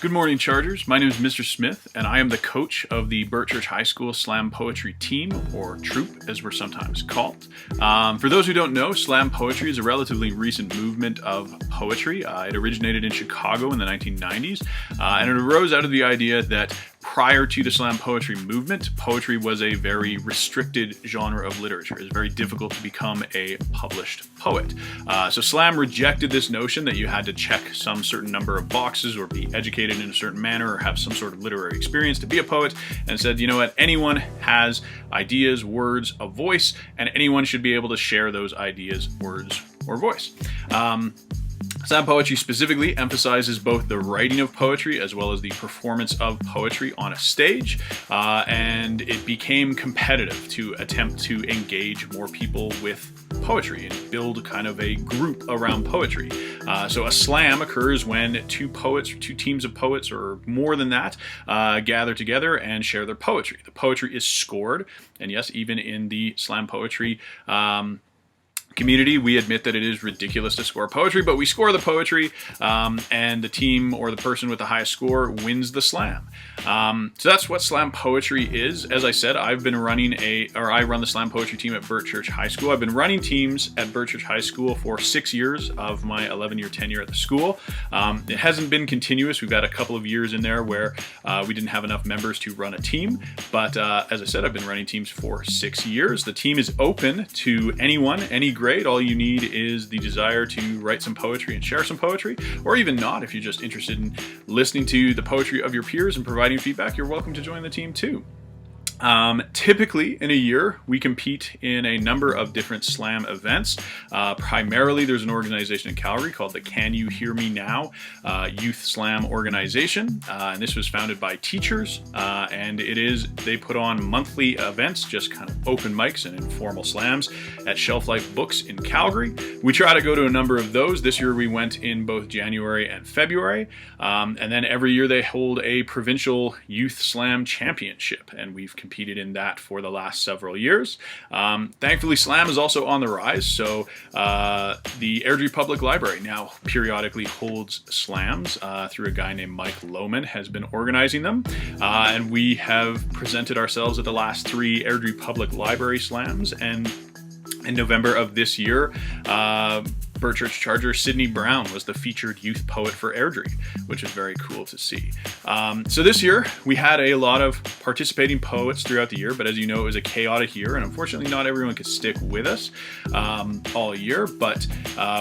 Good morning, Chargers. My name is Mr. Smith, and I am the coach of the Burt Church High School Slam Poetry team, or troupe, as we're sometimes called. For those who don't know, slam poetry is a relatively recent movement of poetry. It originated in Chicago in the 1990s, and it arose out of the idea that prior to the slam poetry movement, poetry was a very restricted genre of literature. It was very difficult to become a published poet. So slam rejected this notion that you had to check some certain number of boxes or be educated in a certain manner or have some sort of literary experience to be a poet, and said, you know what, anyone has ideas, words, a voice, and anyone should be able to share those ideas, words, or voice. Slam poetry specifically emphasizes both the writing of poetry as well as the performance of poetry on a stage, and it became competitive to attempt to engage more people with poetry and build kind of a group around poetry. So a slam occurs when two teams of poets or more than that gather together and share their poetry. The poetry is scored, and yes, even in the slam poetry community, we admit that it is ridiculous to score poetry, but we score the poetry, and the team or the person with the highest score wins the slam. So that's what slam poetry is. As I said, I run the slam poetry team at Burt Church High School. I've been running teams at Burt Church High School for 6 years of my 11-year tenure at the school. It hasn't been continuous. We've had a couple of years in there where we didn't have enough members to run a team, but as I said, I've been running teams for 6 years. The team is open to anyone, any grade. All you need is the desire to write some poetry and share some poetry, or even not. If you're just interested in listening to the poetry of your peers and providing feedback, you're welcome to join the team too. Typically in a year, we compete in a number of different slam events. Primarily, there's an organization in Calgary called the Can You Hear Me Now Youth Slam Organization. And this was founded by teachers, and they put on monthly events, just kind of open mics and informal slams at Shelf Life Books in Calgary. We try to go to a number of those. This year we went in both January and February. And then every year they hold a Provincial Youth Slam Championship, and we've competed in that for the last several years. Thankfully, slam is also on the rise, so the Airdrie Public Library now periodically holds slams through a guy named Mike Lohman has been organizing them, and we have presented ourselves at the last 3 Airdrie Public Library slams, and in November of this year, Burt Church Charger Sydney Brown was the featured youth poet for Airdrie, which is very cool to see. So this year, we had a lot of participating poets throughout the year, but as you know, it was a chaotic year, and unfortunately not everyone could stick with us all year, but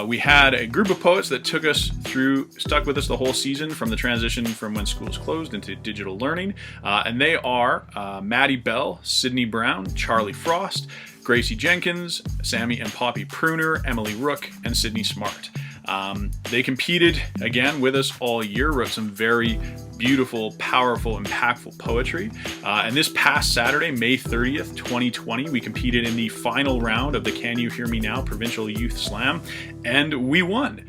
we had a group of poets that stuck with us the whole season from the transition from when schools closed into digital learning, and they are Maddie Bell, Sydney Brown, Charlie Frost, Gracie Jenkins, Sammy and Poppy Pruner, Emily Rook, and Sydney Smart. They competed again with us all year, wrote some very beautiful, powerful, impactful poetry. And this past Saturday, May 30th, 2020, we competed in the final round of the Can You Hear Me Now Provincial Youth Slam, and we won.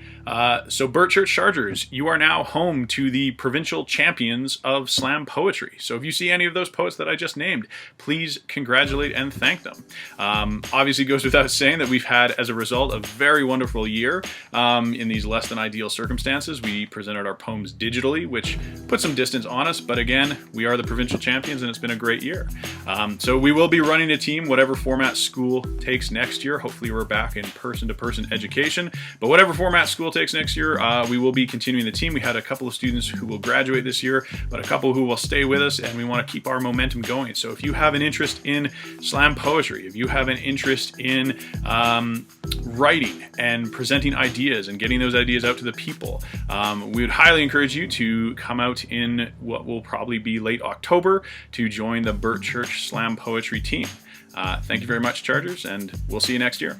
So Burt Church Chargers, you are now home to the provincial champions of slam poetry. So if you see any of those poets that I just named, please congratulate and thank them. Obviously, it goes without saying that we've had, as a result, a very wonderful year in these less than ideal circumstances. We presented our poems digitally, which put some distance on us, but again, we are the provincial champions, and it's been a great year. So we will be running a team, whatever format school takes next year. Hopefully we're back in person-to-person education, but whatever format school takes next year, we will be continuing the team. We had a couple of students who will graduate this year, but a couple who will stay with us, and we want to keep our momentum going. So if you have an interest in slam poetry, if you have an interest in writing and presenting ideas and getting those ideas out to the people, we would highly encourage you to come out in what will probably be late October to join the Burt Church Slam Poetry team. Thank you very much, Chargers, and we'll see you next year.